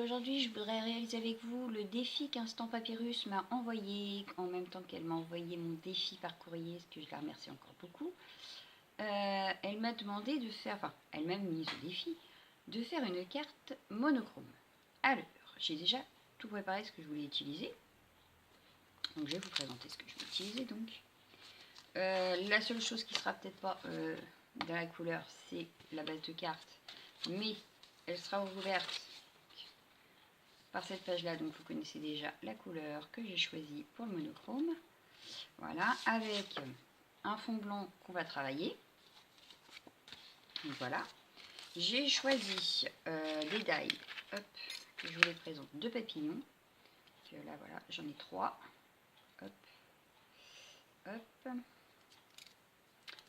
aujourd'hui je voudrais réaliser avec vous le défi qu'Instant Papyrus m'a envoyé, en même temps qu'elle m'a envoyé mon défi par courrier, ce que je la remercie encore beaucoup. Elle m'a demandé de faire, enfin elle m'a mis au défi, de faire une carte monochrome. Alors, j'ai déjà tout préparé ce que je voulais utiliser. Donc je vais vous présenter ce que je vais utiliser donc. La seule chose qui sera peut-être pas dans la couleur, c'est la base de carte, mais elle sera recouverte par cette page là, donc vous connaissez déjà la couleur que j'ai choisie pour le monochrome. Voilà, avec un fond blanc qu'on va travailler. Donc voilà, j'ai choisi des die, hop, que je vous les présente, deux papillons. Donc là voilà, j'en ai 3. Hop, hop.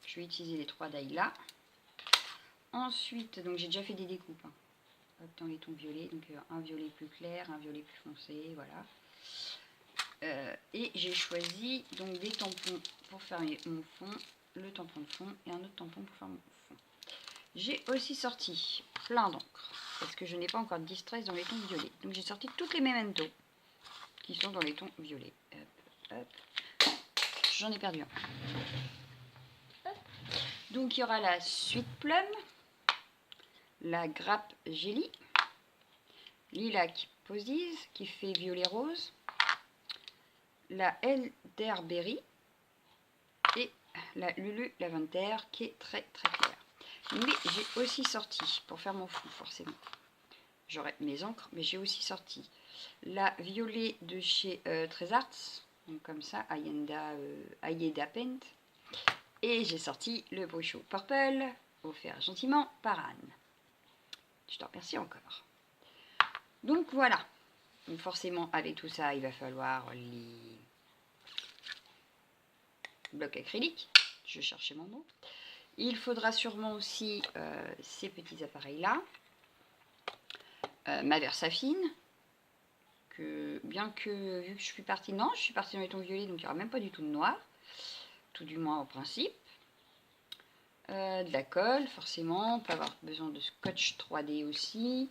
Je vais utiliser les 3 die là. Ensuite, donc j'ai déjà fait des découpes. Hein. Hop, dans les tons violets, donc un violet plus clair, un violet plus foncé, voilà. Et j'ai choisi donc des tampons pour faire mon fond, le tampon de fond et un autre tampon pour faire mon fond. J'ai aussi sorti plein d'encre parce que je n'ai pas encore de distress dans les tons violets. Donc j'ai sorti toutes les Memento qui sont dans les tons violets. Hop, hop. J'en ai perdu un. Hop. Donc il y aura la Sweet Plum, la Grappe Jelly, Lilac Posies qui fait violet rose, la Elderberry et la Lulu Lavender qui est très très claire. Mais j'ai aussi sorti, pour faire mon fond forcément, j'aurai mes encres, mais j'ai aussi sorti la violet de chez Trésarts, donc comme ça, Ayeda Paint, et j'ai sorti le Bruchot Purple, offert gentiment par Anne. Je te remercie encore. Donc voilà, donc forcément avec tout ça, il va falloir les blocs acryliques, je cherchais mon mot. Il faudra sûrement aussi ces petits appareils là, ma Versafine, que bien que vu que je suis partie, non, je suis partie dans les tons violets, donc il n'y aura même pas du tout de noir, tout du moins au principe. De la colle, forcément, on peut avoir besoin de scotch 3D aussi,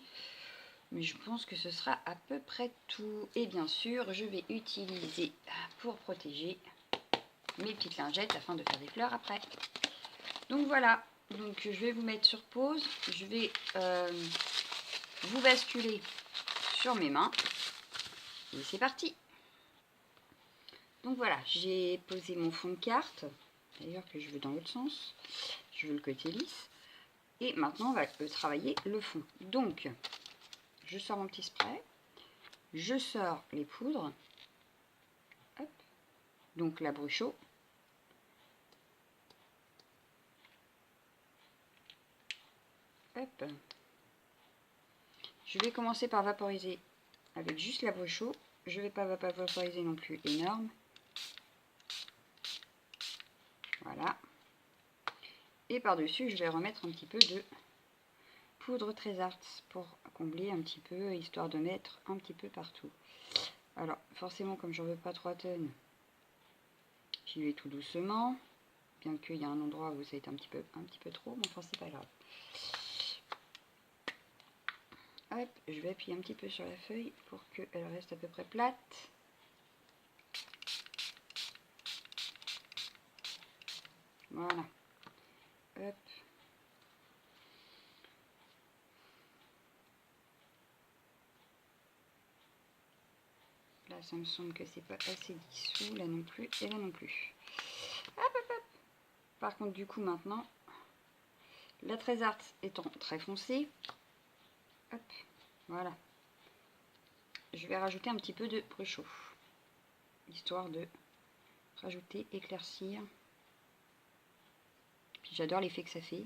mais je pense que ce sera à peu près tout. Et bien sûr, je vais utiliser pour protéger mes petites lingettes afin de faire des fleurs après. Donc voilà, donc je vais vous mettre sur pause, je vais vous basculer sur mes mains et c'est parti. Donc voilà, j'ai posé mon fond de carte, d'ailleurs que je veux dans l'autre sens, je veux le côté lisse, et maintenant on va travailler le fond. Donc je sors mon petit spray, je sors les poudres, hop, donc la Bruchot, hop, je vais commencer par vaporiser avec juste la Bruchot, je ne vais pas vaporiser non plus énorme. Voilà. Et par-dessus, je vais remettre un petit peu de poudre Trésarts pour combler un petit peu, histoire de mettre un petit peu partout. Alors, forcément, comme j'en veux pas 3 tonnes, j'y vais tout doucement. Bien qu'il y a un endroit où ça va être un petit peu trop, mais enfin, c'est pas grave. Hop, je vais appuyer un petit peu sur la feuille pour qu'elle reste à peu près plate. Voilà. Hop. Là, ça me semble que c'est pas assez dissous. Là non plus. Et là non plus. Hop, hop, hop. Par contre, du coup, maintenant, la Trésarts étant très foncée, hop, voilà. Je vais rajouter un petit peu de Bruchot, histoire de rajouter, éclaircir. Puis j'adore l'effet que ça fait.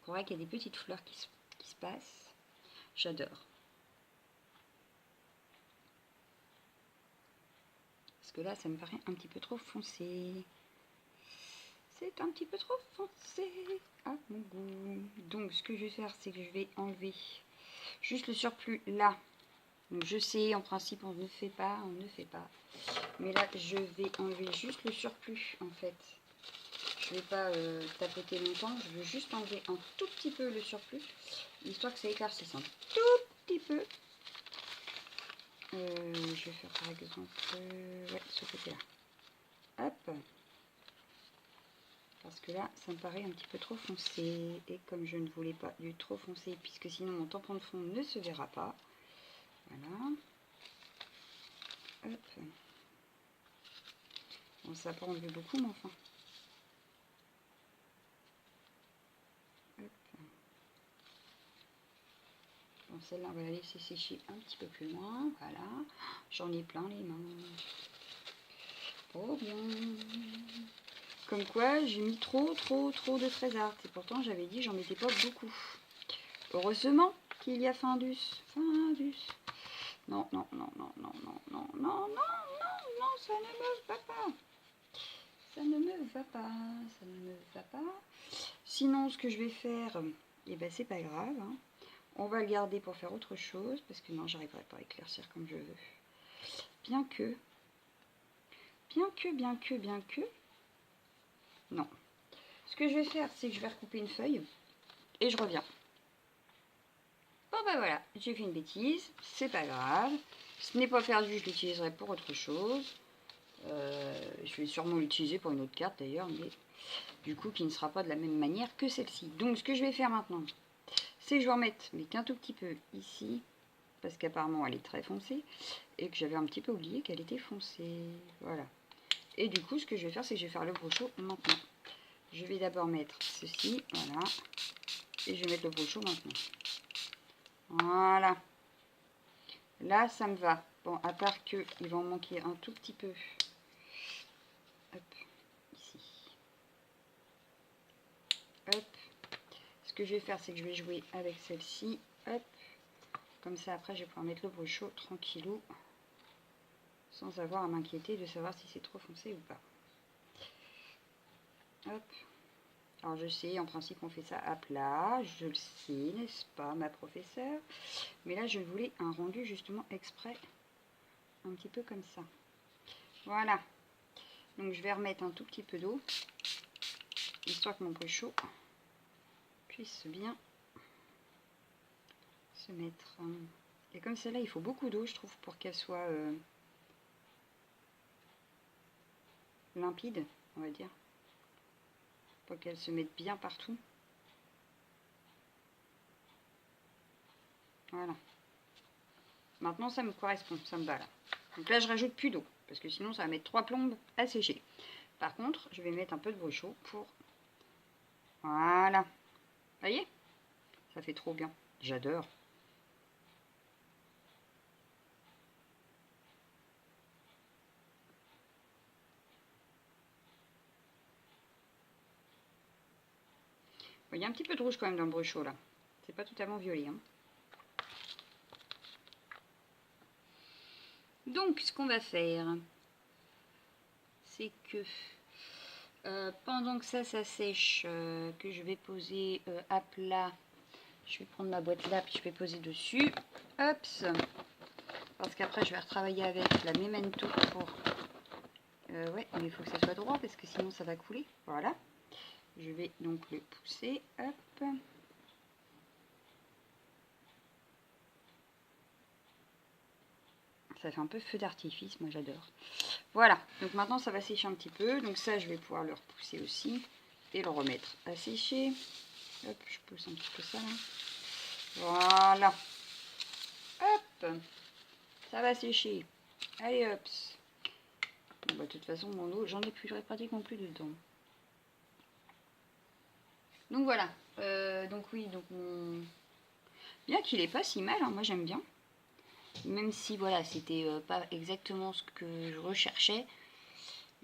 On voit qu'il y a des petites fleurs qui se passent. J'adore. Parce que là, ça me paraît un petit peu trop foncé. C'est un petit peu trop foncé à mon goût. Donc, ce que je vais faire, c'est que je vais enlever juste le surplus là. Donc, je sais, en principe, on ne fait pas. Mais là, je vais enlever juste le surplus, en fait. Je ne vais pas tapoter longtemps. Je veux juste enlever un tout petit peu le surplus, histoire que ça éclaircisse un tout petit peu. Je vais faire par exemple ouais, ce côté-là. Hop. Parce que là, ça me paraît un petit peu trop foncé. Et comme je ne voulais pas du trop foncé, puisque sinon mon tampon de fond ne se verra pas. Voilà. Hop. Bon, ça n'a pas enlevé beaucoup, mais enfin. Hop. Bon, celle-là, on va la laisser sécher un petit peu plus loin. Voilà. J'en ai plein les mains. Oh bien. Comme quoi, j'ai mis trop de trésors. Et pourtant, j'avais dit j'en mettais pas beaucoup. Heureusement qu'il y a Findus. Findus. Non, non, non, non, non, non, non, non, non, non, non, ça ne me va pas. Ça ne me va pas, ça ne me va pas. Sinon, ce que je vais faire, eh ben, c'est pas grave. Hein. On va le garder pour faire autre chose, parce que non, j'arriverai pas à éclaircir comme je veux. Bien que, non. Ce que je vais faire, c'est que je vais recouper une feuille, et je reviens. Bon ben voilà, j'ai fait une bêtise, c'est pas grave. Ce n'est pas perdu, je l'utiliserai pour autre chose. Je vais sûrement l'utiliser pour une autre carte d'ailleurs, mais du coup qui ne sera pas de la même manière que celle-ci. Donc ce que je vais faire maintenant, c'est que je vais en mettre, mais qu'un tout petit peu ici, parce qu'apparemment elle est très foncée, et que j'avais un petit peu oublié qu'elle était foncée. Voilà. Et du coup, ce que je vais faire, c'est que je vais faire le brochot maintenant. Je vais d'abord mettre ceci, voilà, et je vais mettre le brochot maintenant. Voilà. Là, ça me va. Bon, à part que il va en manquer un tout petit peu. Hop, ici. Hop. Ce que je vais faire, c'est que je vais jouer avec celle-ci. Hop. Comme ça, après, je vais pouvoir mettre le brochot tranquillou. Sans avoir à m'inquiéter de savoir si c'est trop foncé ou pas. Hop. Alors, je sais, en principe, on fait ça à plat. Je le sais, n'est-ce pas, ma professeure? Mais là, je voulais un rendu, justement, exprès. Un petit peu comme ça. Voilà. Donc, je vais remettre un tout petit peu d'eau. Histoire que mon brochot puisse bien se mettre. Et comme celle-là, il faut beaucoup d'eau, je trouve, pour qu'elle soit limpide, on va dire. Pour qu'elle se mette bien partout. Voilà. Maintenant, ça me correspond, ça me va là. Donc là, je rajoute plus d'eau, parce que sinon, ça va mettre 3 plombes à sécher. Par contre, je vais mettre un peu de brochot pour... Voilà. Vous voyez? Ça fait trop bien. J'adore. Il y a un petit peu de rouge quand même dans le brochot là. C'est pas totalement violet. Hein. Donc, ce qu'on va faire, c'est que pendant que ça sèche, que je vais poser à plat, je vais prendre ma boîte là, puis je vais poser dessus. Hop. Parce qu'après, je vais retravailler avec la Memento pour... ouais, mais il faut que ça soit droit parce que sinon ça va couler. Voilà. Je vais donc le pousser. Hop. Ça fait un peu feu d'artifice, moi j'adore. Voilà, donc maintenant ça va sécher un petit peu. Donc ça, je vais pouvoir le repousser aussi et le remettre à sécher. Hop, je pousse un petit peu ça là. Voilà. Hop. Ça va sécher. Allez, hop. Bon, bah, de toute façon, mon eau, j'en ai plus, pratiquement plus dedans. Donc voilà. Donc oui, donc bien qu'il est pas si mal, hein, moi j'aime bien. Même si voilà, c'était pas exactement ce que je recherchais,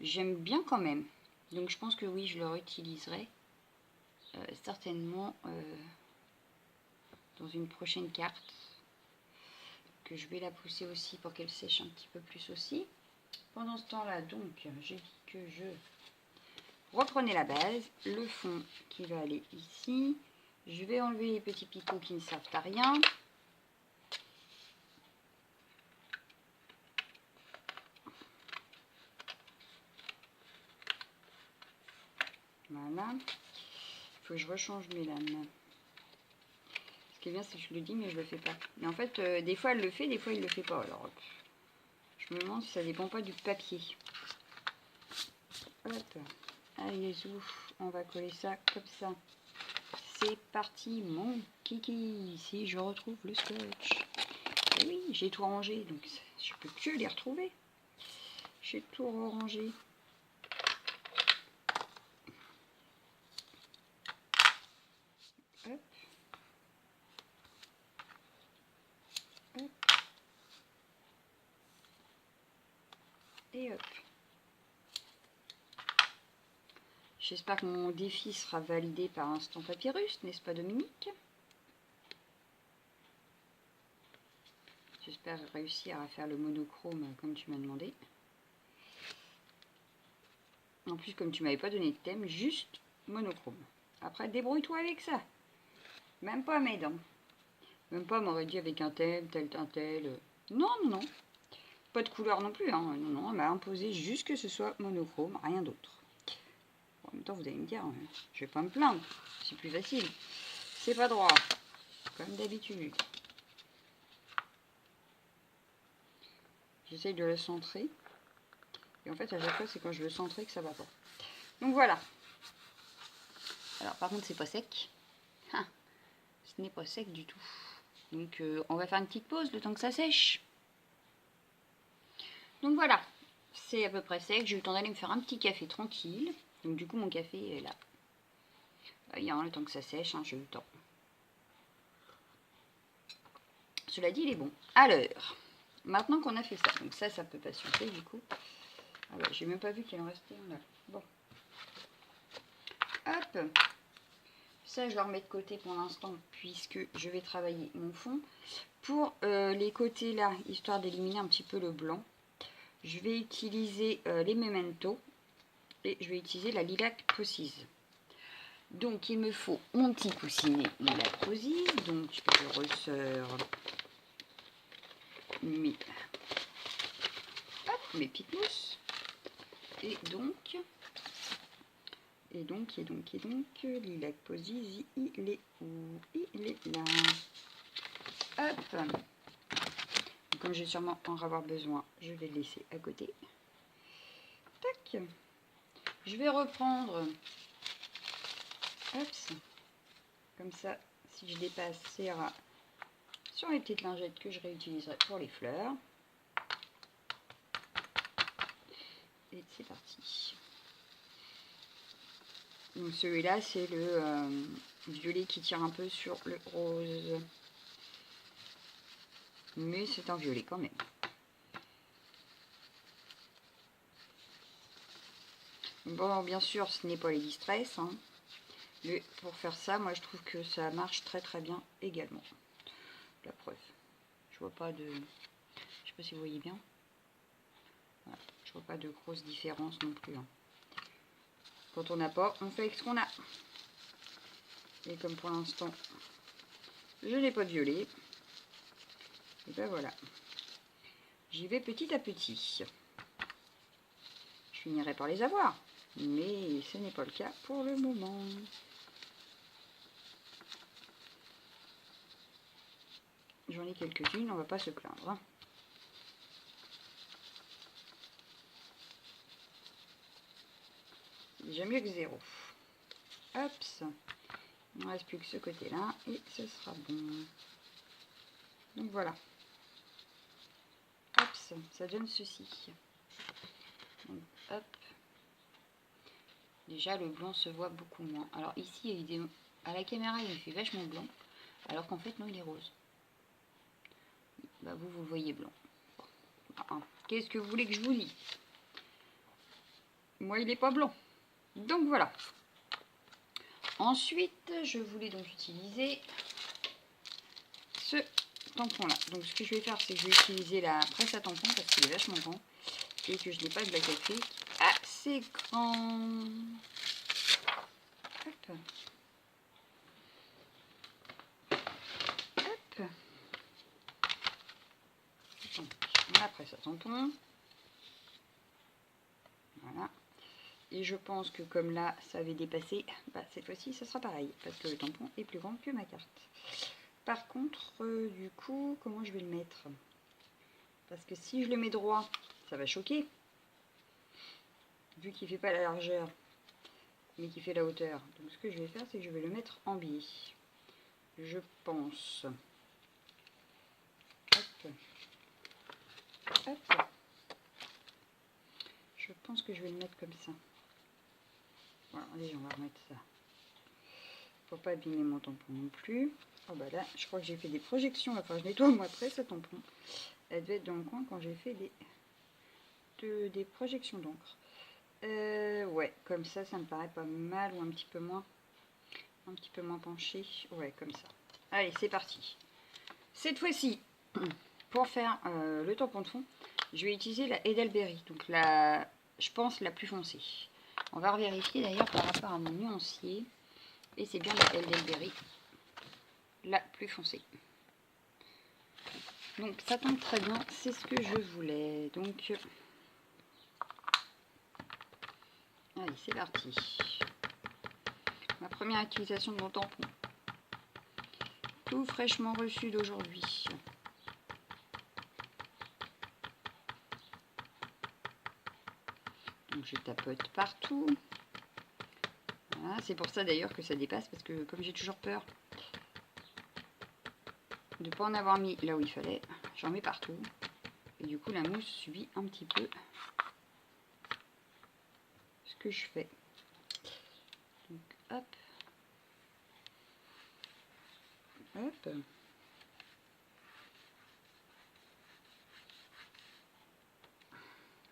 j'aime bien quand même. Donc je pense que oui, je le réutiliserai certainement dans une prochaine carte. Que je vais la pousser aussi pour qu'elle sèche un petit peu plus aussi. Pendant ce temps-là, donc, j'ai dit que je reprenais la base, le fond qui va aller ici. Je vais enlever les petits picots qui ne servent à rien. Voilà. Il faut que je rechange mes lames. Ce qui est bien, c'est que je le dis, mais je le fais pas. Mais en fait, des fois, elle le fait, des fois, il le fait pas. Alors, je me demande si ça dépend pas du papier. Hop. Allez, ouf. On va coller ça comme ça. C'est parti, mon kiki. Si je retrouve le scotch. Et oui, j'ai tout rangé, donc je peux que les retrouver. J'ai tout rangé. Hop. Hop. Et hop. J'espère que mon défi sera validé par Instant Papyrus, n'est-ce pas Dominique? J'espère réussir à faire le monochrome comme tu m'as demandé. En plus, comme tu m'avais pas donné de thème, juste monochrome. Après, débrouille-toi avec ça. Même pas mes dents. Même pas m'aurait dit avec un thème, un tel. Non, non, non. Pas de couleur non plus. Hein. Non, non, elle m'a imposé juste que ce soit monochrome, rien d'autre. Bon, en même temps, vous allez me dire, je vais pas me plaindre. C'est plus facile. C'est pas droit. Comme d'habitude. J'essaye de le centrer. Et en fait, à chaque fois, c'est quand je veux centrer que ça va pas. Donc voilà. Alors, par contre, c'est pas sec. Ah, ce n'est pas sec du tout. Donc, on va faire une petite pause le temps que ça sèche. Donc voilà. C'est à peu près sec. J'ai eu le temps d'aller me faire un petit café tranquille. Donc, du coup, mon café est là. Le temps que ça sèche, hein, j'ai eu le temps. Cela dit, il est bon. Alors, maintenant qu'on a fait ça, donc ça peut patienter du coup. Ah bah, j'ai même pas vu qu'il en restait un là. Bon. Hop. Ça, je le remets de côté pour l'instant puisque je vais travailler mon fond. Pour les côtés là, histoire d'éliminer un petit peu le blanc, je vais utiliser les Memento et je vais utiliser la Lilac Posies. Donc, il me faut mon petit coussinet Lilac Posies. Donc, je ressors mes petites mousses. Et donc, Lilac Posies, il est où? Il est là. Hop. Comme je vais sûrement en avoir besoin, je vais le laisser à côté. Tac. Je vais reprendre. Hop. Comme ça, si je dépasse, ça ira sur les petites lingettes que je réutiliserai pour les fleurs. Et c'est parti. Donc celui-là, c'est le violet qui tire un peu sur le rose. Mais c'est un violet quand même. Bon, bien sûr, ce n'est pas les distress. Hein. Mais pour faire ça, moi, je trouve que ça marche très très bien également. La preuve. Je vois pas de... Je sais pas si vous voyez bien. Voilà. Je vois pas de grosse différence non plus. Hein. Quand on n'a pas, on fait avec ce qu'on a. Et comme pour l'instant, je n'ai pas de violet. Et ben voilà. J'y vais petit à petit. Je finirai par les avoir. Mais ce n'est pas le cas pour le moment. J'en ai quelques-unes, on va pas se plaindre. Hein. C'est déjà mieux que zéro. Hop. Il ne reste plus que ce côté-là et ce sera bon. Donc voilà. Hop, ça donne ceci. Donc, hop. Déjà, le blanc se voit beaucoup moins. Alors ici, à la caméra, il fait vachement blanc. Alors qu'en fait, non, il est rose. Bah, vous le voyez blanc. Qu'est-ce que vous voulez que je vous dise? Moi, il n'est pas blanc. Donc voilà. Ensuite, je voulais donc utiliser ce tampon là. Donc ce que je vais faire, c'est que je vais utiliser la presse à tampon parce qu'il est vachement grand et que je n'ai pas de bac à clé assez grand. Hop. Hop. Donc, la presse à tampon. Voilà. Et je pense que comme là, ça avait dépassé, bah, cette fois-ci, ça sera pareil parce que le tampon est plus grand que ma carte. Par contre, du coup, comment je vais le mettre? Parce que si je le mets droit, ça va choquer. Vu qu'il ne fait pas la largeur, mais qu'il fait la hauteur. Donc ce que je vais faire, c'est que je vais le mettre en biais. Je pense. Hop. Hop. Je pense que je vais le mettre comme ça. Voilà, allez, on va remettre ça. Pour pas abîmer mon tampon non plus. Oh bah là, je crois que j'ai fait des projections. Enfin, je nettoie moi après ce tampon. Elle devait être dans le coin quand j'ai fait des projections d'encre. Ouais, comme ça me paraît pas mal, ou un petit peu moins penché. Ouais, comme ça. Allez, c'est parti. Cette fois-ci, pour faire le tampon de fond, je vais utiliser la Edelberry, donc je pense la plus foncée. On va vérifier d'ailleurs par rapport à mon nuancier, et c'est bien la Edelberry la plus foncée. Donc ça tombe très bien, c'est ce que je voulais. Donc allez, c'est parti. Ma première utilisation de mon tampon, tout fraîchement reçu d'aujourd'hui. Donc je tapote partout. Voilà, c'est pour ça d'ailleurs que ça dépasse, parce que comme j'ai toujours peur de ne pas en avoir mis là où il fallait, j'en mets partout. Et du coup la mousse subit un petit peu ce que je fais. Donc hop. Hop.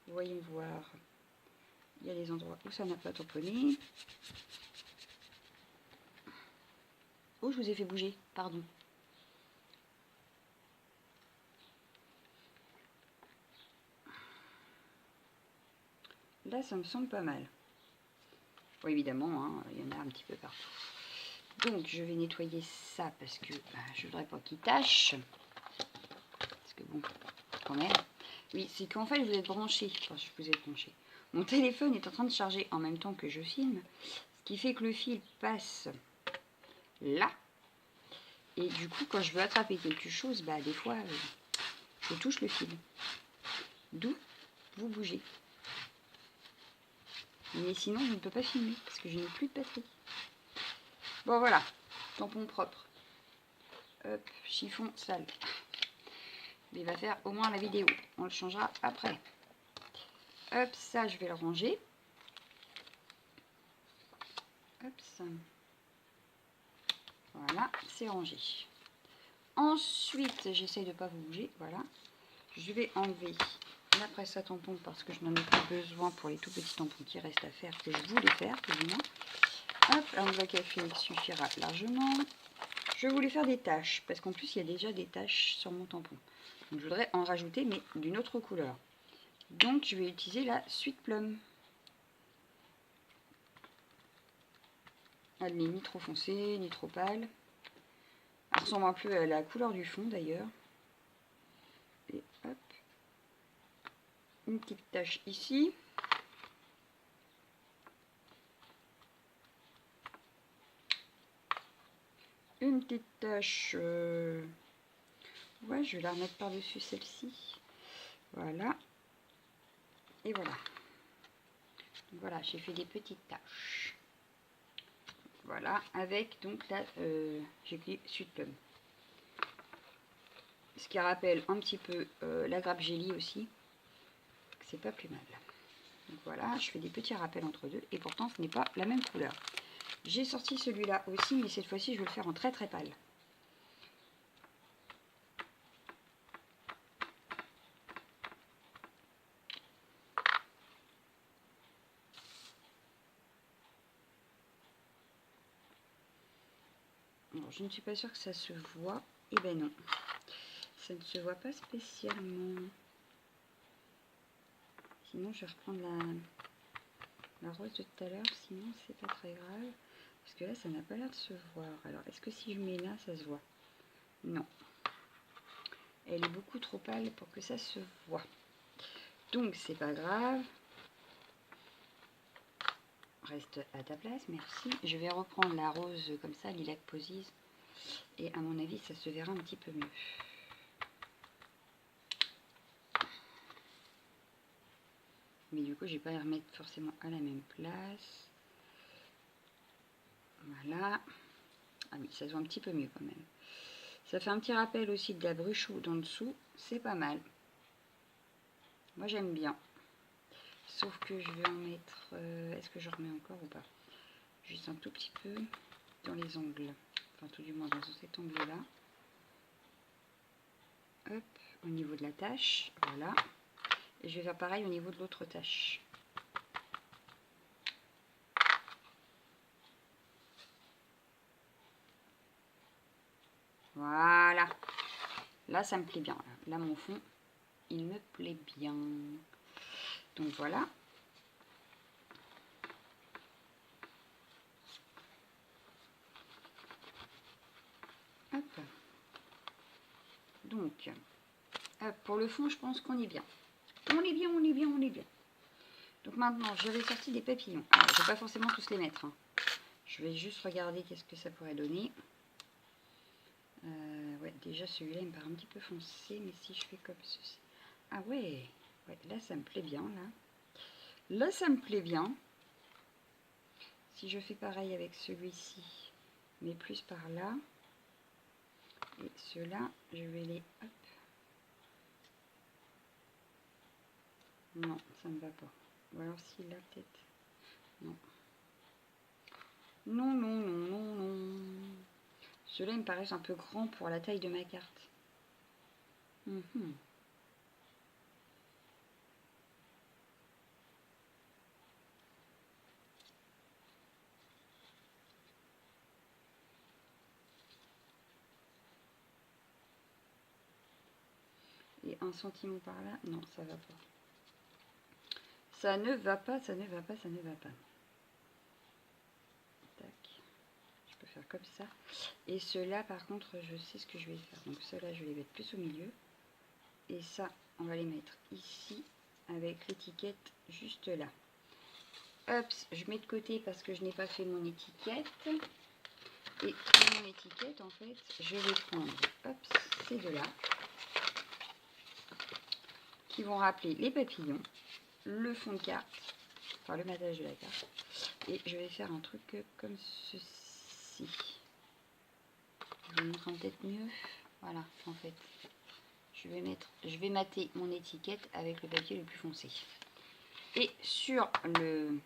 Voyons voir. Il y a les endroits où ça n'a pas tamponné. Oh, je vous ai fait bouger, pardon. Là, ça me semble pas mal. Bon, évidemment, hein, il y en a un petit peu partout. Donc, je vais nettoyer ça parce que je voudrais pas qu'il tâche. Parce que bon, quand même. Oui, c'est qu'en fait, vous êtes branché. Enfin, je vous ai branché. Mon téléphone est en train de charger en même temps que je filme. Ce qui fait que le fil passe là. Et du coup, quand je veux attraper quelque chose, des fois, je touche le fil. D'où vous bougez. Mais sinon, je ne peux pas filmer parce que je n'ai plus de batterie. Bon, voilà. Tampon propre. Hop, chiffon sale. Mais il va faire au moins la vidéo. On le changera après. Hop, ça, je vais le ranger. Hop, ça. Voilà, c'est rangé. Ensuite, j'essaye de ne pas vous bouger. Voilà. Je vais enlever la presse à tampon parce que je n'en ai pas besoin pour les tout petits tampons qui restent à faire, que je voulais faire, plus ou moins. Hop, un bloc à café suffira largement. Je voulais faire des taches, parce qu'en plus, il y a déjà des taches sur mon tampon. Donc, je voudrais en rajouter, mais d'une autre couleur. Donc, je vais utiliser la Sweet Plum. Elle n'est ni trop foncée, ni trop pâle. Elle ressemble un peu à la couleur du fond, d'ailleurs. Et hop. Une petite tache ici. Une petite tache... Ouais, je vais la remettre par-dessus celle-ci. Voilà. Et voilà. Voilà, j'ai fait des petites taches. Voilà, avec donc la... j'ai écrit Sweet Plum. Ce qui rappelle un petit peu la grappe jelly aussi. C'est pas plus mal. Donc voilà, je fais des petits rappels entre deux. Et pourtant, ce n'est pas la même couleur. J'ai sorti celui-là aussi, mais cette fois-ci, je vais le faire en très très pâle. Alors, je ne suis pas sûre que ça se voit. Eh ben non. Ça ne se voit pas spécialement. Sinon, je vais reprendre la rose de tout à l'heure. Sinon, c'est pas très grave. Parce que là, ça n'a pas l'air de se voir. Alors, est-ce que si je mets là, ça se voit? Non. Elle est beaucoup trop pâle pour que ça se voit. Donc, c'est pas grave. Reste à ta place, merci. Je vais reprendre la rose comme ça, Lilac Posies. Et à mon avis, ça se verra un petit peu mieux. Mais du coup, je vais pas les remettre forcément à la même place. Voilà. Ah oui, ça se voit un petit peu mieux quand même. Ça fait un petit rappel aussi de la bruchoude en dessous. C'est pas mal. Moi, j'aime bien. Sauf que je vais en mettre... Est-ce que je remets encore ou pas? Juste un tout petit peu dans les angles. Enfin, tout du moins dans cet angle-là. Hop, au niveau de la tâche. Voilà. Et je vais faire pareil au niveau de l'autre tâche. Voilà. Là, ça me plaît bien. Là, mon fond, il me plaît bien. Donc, voilà. Hop. Donc, hop, pour le fond, je pense qu'on est bien. On est bien, on est bien, on est bien. Donc maintenant, j'avais sorti des papillons. Alors, je ne vais pas forcément tous les mettre. Hein. Je vais juste regarder qu'est-ce que ça pourrait donner. Ouais, déjà celui-là, il me paraît un petit peu foncé, mais si je fais comme ceci... Ah ouais, ouais, là, ça me plaît bien, là. Là, ça me plaît bien. Si je fais pareil avec celui-ci, mais plus par là. Et ceux-là, je vais les... Hop. Non, ça ne va pas. Ou alors si là, peut-être... Non. Non, non, non, non, non. Ceux-là, ils me paraissent un peu grands pour la taille de ma carte. Et un centime par là, non, ça va pas. Ça ne va pas, ça ne va pas, ça ne va pas. Tac. Je peux faire comme ça. Et ceux-là, par contre, je sais ce que je vais faire. Donc ceux-là, je vais les mettre plus au milieu. Et ça, on va les mettre ici, avec l'étiquette juste là. Hop, je mets de côté parce que je n'ai pas fait mon étiquette. Et pour mon étiquette, en fait, je vais prendre, hop, ces deux-là, qui vont rappeler les papillons, le fond de carte, enfin le matage de la carte. Et je vais faire un truc comme ceci. Je vous montre peut-être mieux. Voilà, en fait. Je vais mater mon étiquette avec le papier le plus foncé. Et sur le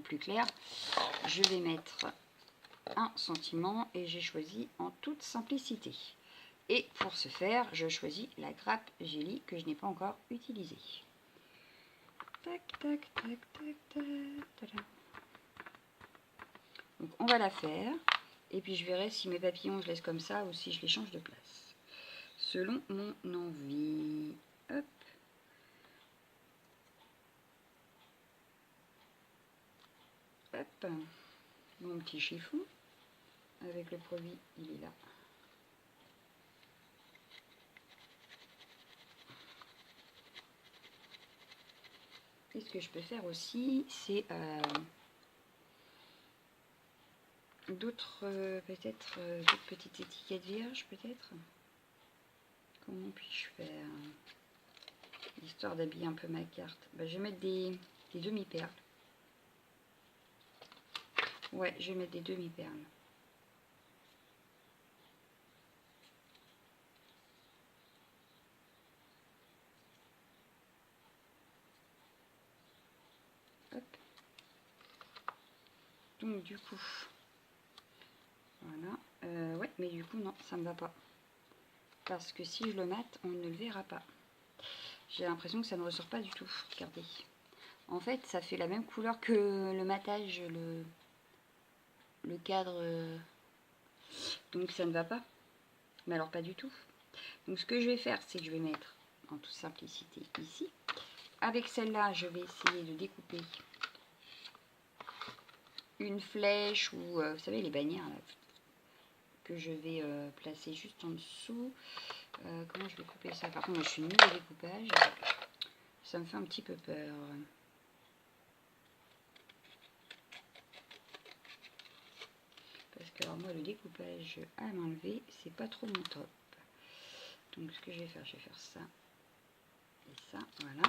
plus clair, je vais mettre un sentiment et j'ai choisi en toute simplicité. Et pour ce faire, je choisis la grappe Gelli que je n'ai pas encore utilisée. Tac, tac, tac, tac, tac, tac. Donc on va la faire. Et puis je verrai si mes papillons je laisse comme ça ou si je les change de place. Selon mon envie. Hop. Hop. Mon petit chiffon. Avec le produit, il est là. Et ce que je peux faire aussi, c'est d'autres, peut-être, d'autres petites étiquettes vierges, peut-être. Comment puis-je faire? Histoire d'habiller un peu ma carte. Bah, je vais mettre des demi-perles. Ouais, je vais mettre des demi-perles. Hop. Donc du coup, voilà. Ouais, mais du coup, non, ça ne va pas. Parce que si je le mate, on ne le verra pas. J'ai l'impression que ça ne ressort pas du tout. Regardez. En fait, ça fait la même couleur que le matage, le cadre. Donc ça ne va pas. Mais alors pas du tout. Donc ce que je vais faire, c'est que je vais mettre en toute simplicité ici. Avec celle-là, je vais essayer de découper une flèche ou, vous savez, les bannières là, que je vais placer juste en dessous. Comment je vais couper ça? Par contre, moi je suis nulle au découpage. Ça me fait un petit peu peur. Parce que alors moi le découpage à main levée, c'est pas trop mon top. Donc ce que je vais faire ça et ça, voilà.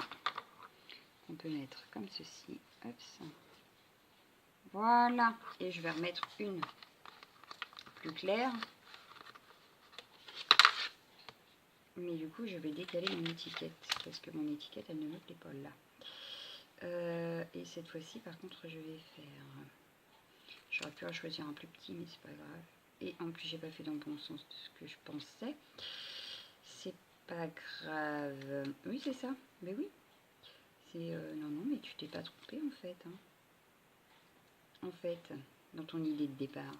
On peut mettre comme ceci, hop, ça. Voilà, et je vais remettre une plus claire. Mais du coup, je vais décaler mon étiquette parce que mon étiquette, elle ne me plaît pas là. Et cette fois-ci, par contre, je vais faire... J'aurais pu en choisir un plus petit, mais c'est pas grave. Et en plus, j'ai pas fait dans le bon sens de ce que je pensais. C'est pas grave. Oui, c'est ça. Mais oui. C'est non, non, mais tu t'es pas trompé en fait. Hein. En fait, dans ton idée de départ.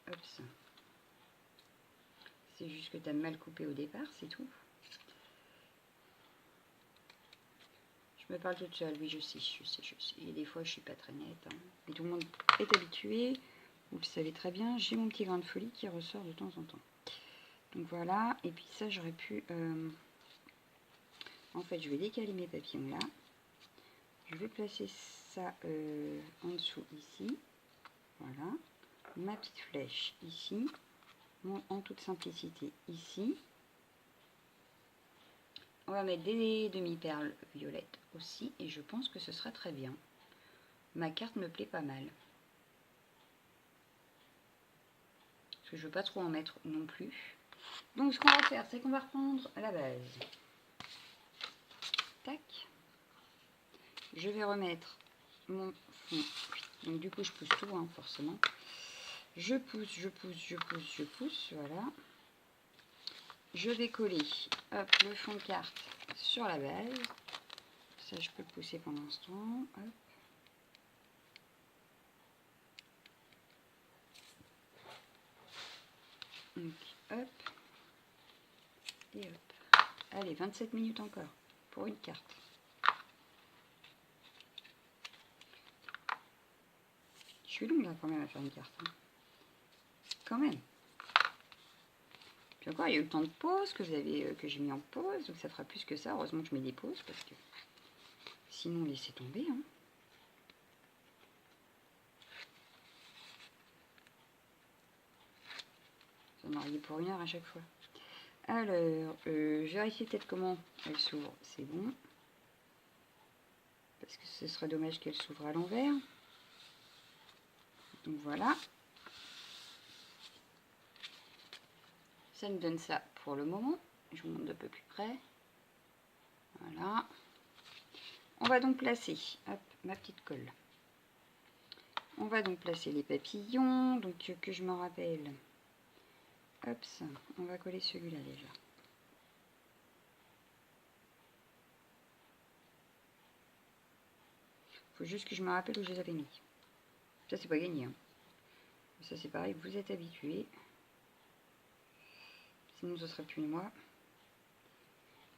Hop, ça. C'est juste que tu as mal coupé au départ, c'est tout. Je me parle toute seule, oui, je sais. Et des fois, je suis pas très nette. Hein. Mais tout le monde est habitué. Vous le savez très bien, j'ai mon petit grain de folie qui ressort de temps en temps. Donc voilà, et puis ça, j'aurais pu... En fait, je vais décaler mes papillons là. Je vais placer ça en dessous ici. Voilà. Ma petite flèche ici. En toute simplicité ici. On va mettre des demi-perles violettes aussi. Et je pense que ce sera très bien. Ma carte me plaît pas mal. Parce que je veux pas trop en mettre non plus. Donc ce qu'on va faire, c'est qu'on va reprendre la base. Tac. Je vais remettre mon fond. Donc du coup, je pousse tout, hein, forcément. Je pousse, voilà. Je vais coller hop, le fond de carte sur la base. Ça, je peux le pousser pendant ce temps. Hop. Donc, hop. Et hop. Allez, 27 minutes encore pour une carte. Je suis longue là quand même à faire une carte. Hein. Quand même. Puis encore, il y a eu le temps de pause que j'ai mis en pause. Donc ça fera plus que ça. Heureusement que je mets des pauses parce que sinon, laissez tomber. Hein. Ça marier pour 1 heure à chaque fois. Alors, je vérifie peut-être comment elle s'ouvre. C'est bon. Parce que ce serait dommage qu'elle s'ouvre à l'envers. Donc voilà. Ça me donne ça pour le moment. Je vous montre d'un peu plus près. Voilà. On va donc placer, hop, ma petite colle. On va donc placer les papillons. Donc que je me rappelle. Hop, ça. On va coller celui-là déjà. Faut juste que je me rappelle où je les avais mis. Ça, c'est pas gagné. Hein. Ça, c'est pareil, vous êtes habitués. Sinon, ce serait plus moi.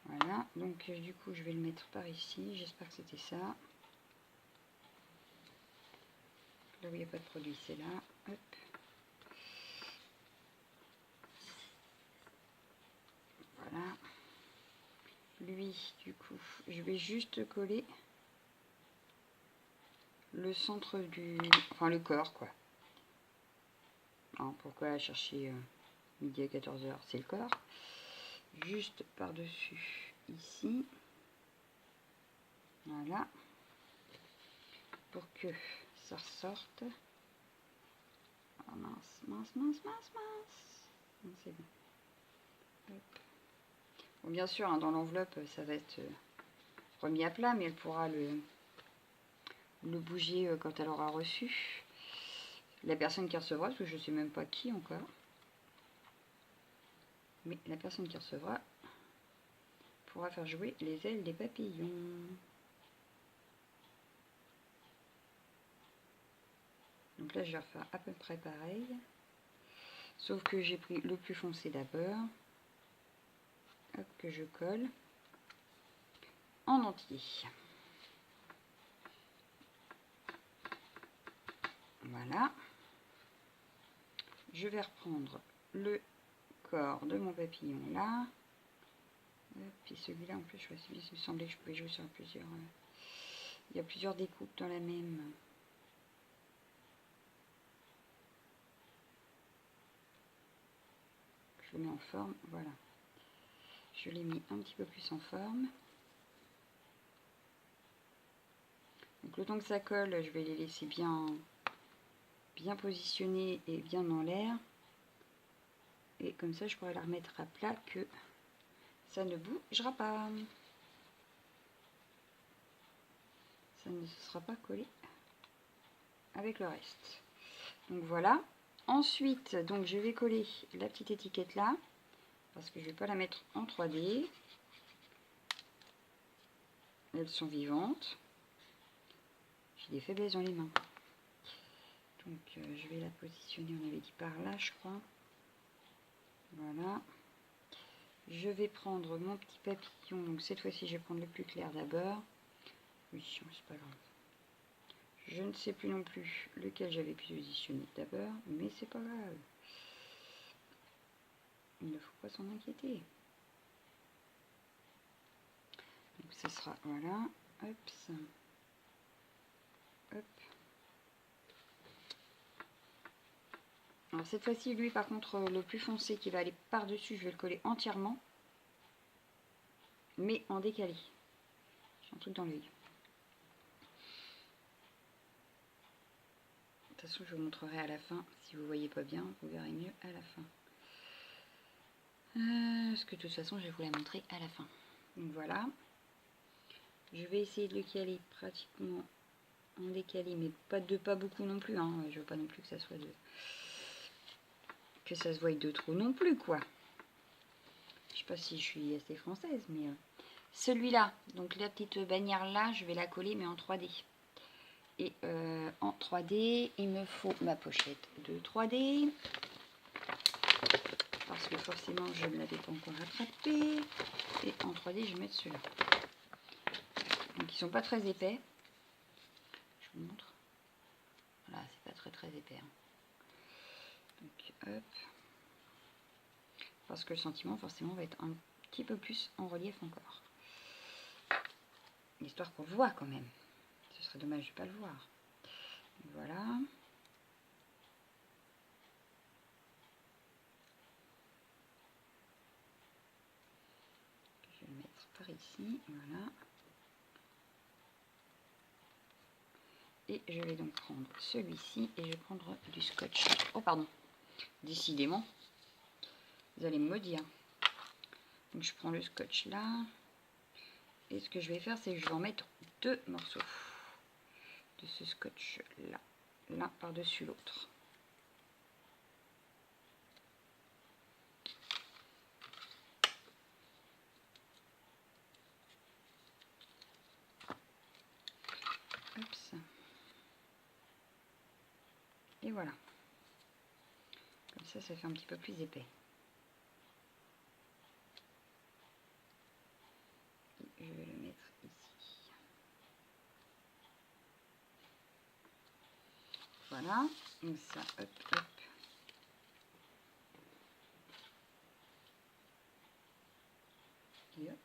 Voilà. Donc, du coup, je vais le mettre par ici. J'espère que c'était ça. Là où il n'y a pas de produit, c'est là. Hop. Voilà. Lui, du coup, je vais juste coller le centre du... Enfin, le corps, quoi. Alors, pourquoi chercher midi à 14 h, c'est le corps. Juste par-dessus, ici. Voilà. Pour que ça ressorte. Oh, mince. Non, c'est bon. Hop. Bon, bien sûr, hein, dans l'enveloppe, ça va être remis à plat, mais elle pourra le bouger quand elle aura reçu. La personne qui recevra, parce que je ne sais même pas qui encore. Mais la personne qui recevra pourra faire jouer les ailes des papillons. Donc là, je vais refaire à peu près pareil. Sauf que j'ai pris le plus foncé d'abord. Hop, que je colle en entier. Voilà. Je vais reprendre le corps de mon papillon là. Puis celui-là, en plus, il me semblait que je pouvais jouer sur plusieurs... il y a plusieurs découpes dans la même... Je le mets en forme, voilà. Je l'ai mis un petit peu plus en forme. Donc le temps que ça colle, je vais les laisser bien positionnés et bien dans l'air. Et comme ça, je pourrai la remettre à plat que ça ne bougera pas. Ça ne se sera pas collé avec le reste. Donc voilà. Ensuite, donc je vais coller la petite étiquette là, parce que je ne vais pas la mettre en 3D. Elles sont vivantes. J'ai des faiblesses dans les mains. Donc je vais la positionner, on avait dit par là, je crois. Voilà. Je vais prendre mon petit papillon. Donc cette fois-ci, je vais prendre le plus clair d'abord. Oui, c'est pas grave. Je ne sais plus non plus lequel j'avais positionné d'abord, mais c'est pas grave. Il ne faut pas s'en inquiéter. Donc ce sera, voilà, hop, ça. Hop. Alors cette fois-ci, lui par contre, le plus foncé qui va aller par-dessus, je vais le coller entièrement, mais en décalé. J'ai un truc dans l'œil. De toute façon, je vous montrerai à la fin. Si vous voyez pas bien, vous verrez mieux à la fin. Parce que de toute façon, je vais vous la montrer à la fin. Donc voilà. Je vais essayer de le caler pratiquement en décalé, mais pas beaucoup non plus. Hein. Je veux pas non plus que ça soit que ça se voie de trop non plus, quoi. Je sais pas si je suis assez française, mais celui-là, donc la petite bannière là, je vais la coller, mais en 3D. Et en 3D, il me faut ma pochette de 3D. Parce que forcément, je ne l'avais pas encore attrapé. Et en 3D, je vais mettre ceux-là. Donc, ils sont pas très épais. Je vous montre. Voilà, c'est pas très épais. Hein. Donc, hop. Parce que le sentiment, forcément, va être un petit peu plus en relief encore. Histoire qu'on le voit quand même. Ce serait dommage de ne pas le voir. Donc, voilà. Je vais le mettre par ici. Voilà. Et je vais donc prendre celui-ci et je vais prendre du scotch. Oh pardon, décidément, vous allez me maudire. Donc je prends le scotch là. Et ce que je vais faire, c'est que je vais en mettre 2 morceaux de ce scotch là. L'un par-dessus l'autre. Hop. Et voilà. Comme ça, ça fait un petit peu plus épais. Et je vais le mettre ici. Voilà. Donc ça, hop, hop. Et hop.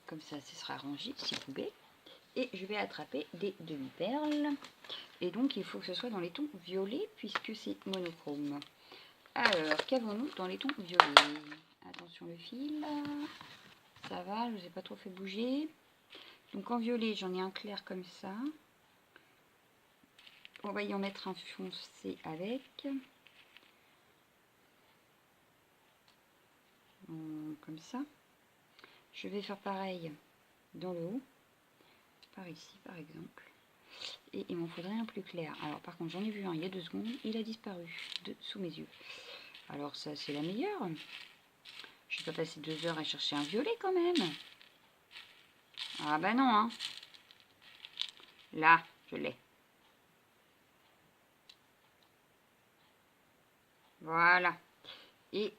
Comme ça, ce sera rangé, si vous pouvez. Et je vais attraper des demi-perles. Et donc, il faut que ce soit dans les tons violets, puisque c'est monochrome. Alors, qu'avons-nous dans les tons violets? Attention le fil. Ça va, je ne vous ai pas trop fait bouger. Donc, en violet, j'en ai un clair comme ça. On va y en mettre un foncé avec. Comme ça. Je vais faire pareil dans le haut. Par ici, par exemple. Et il m'en faudrait un plus clair. Alors, par contre, j'en ai vu un il y a 2 secondes. Il a disparu sous mes yeux. Alors, ça, c'est la meilleure. Je vais pas passer 2 heures à chercher un violet, quand même. Ah, bah non, hein. Là, je l'ai. Voilà. Et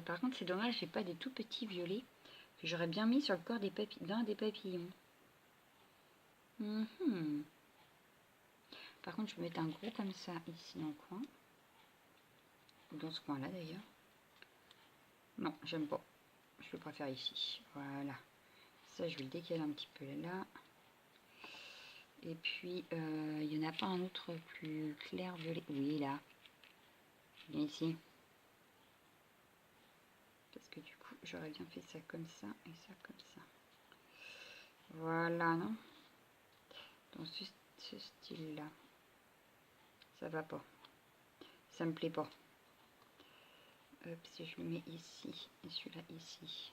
par contre, c'est dommage, j'ai pas des tout petits violets que j'aurais bien mis sur le corps d'un des papillons. Par contre, je vais mettre un gros comme ça ici dans le coin. Ou dans ce coin-là d'ailleurs. Non, j'aime pas. Je le préfère ici. Voilà. Ça, je vais le décaler un petit peu là. Et puis, il n'y en a pas un autre plus clair violet. Oui, là. Viens ici. Parce que du coup, j'aurais bien fait ça comme ça et ça comme ça. Voilà, non? Dans ce style-là. Ça va pas. Ça me plaît pas. Hop, si je le mets ici et celui-là ici,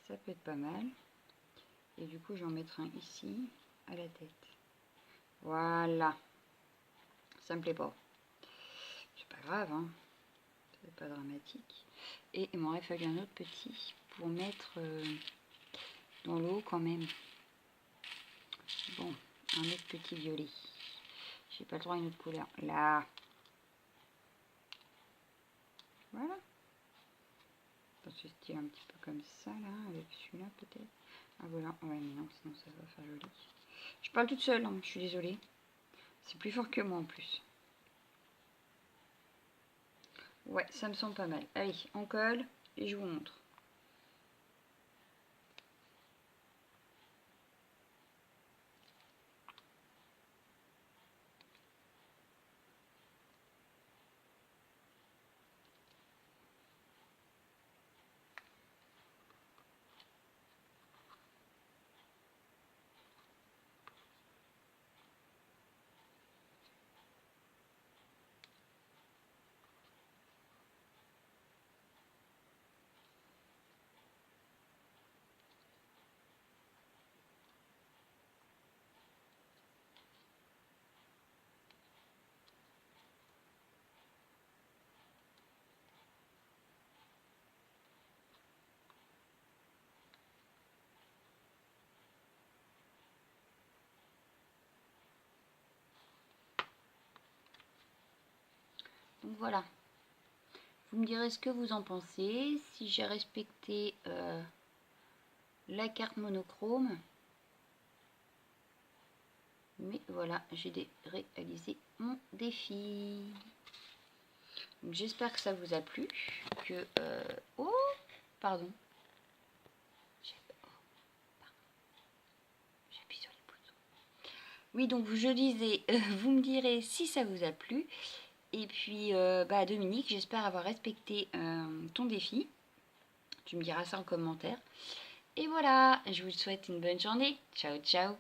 ça peut être pas mal. Et du coup, j'en mettrai un ici, à la tête. Voilà. Ça me plaît pas. C'est pas grave, hein. C'est pas dramatique. Et il m'aurait fallu un autre petit pour mettre dans l'eau quand même. Bon, un autre petit violet. J'ai pas le droit à une autre couleur. Là. Voilà. Dans ce style un petit peu comme ça, là, avec celui-là peut-être. Ah voilà, ouais, mais non, sinon ça va faire joli. Je parle toute seule, hein, je suis désolée. C'est plus fort que moi en plus. Ouais, ça me semble pas mal. Allez, on colle et je vous montre. Donc voilà. Vous me direz ce que vous en pensez, si j'ai respecté la carte monochrome. Mais voilà, j'ai réalisé mon défi. J'espère que ça vous a plu. Que oh, pardon. J'appuie sur les boutons. Oui, donc je disais, vous me direz si ça vous a plu. Et puis, Dominique, j'espère avoir respecté ton défi. Tu me diras ça en commentaire. Et voilà, je vous souhaite une bonne journée. Ciao, ciao.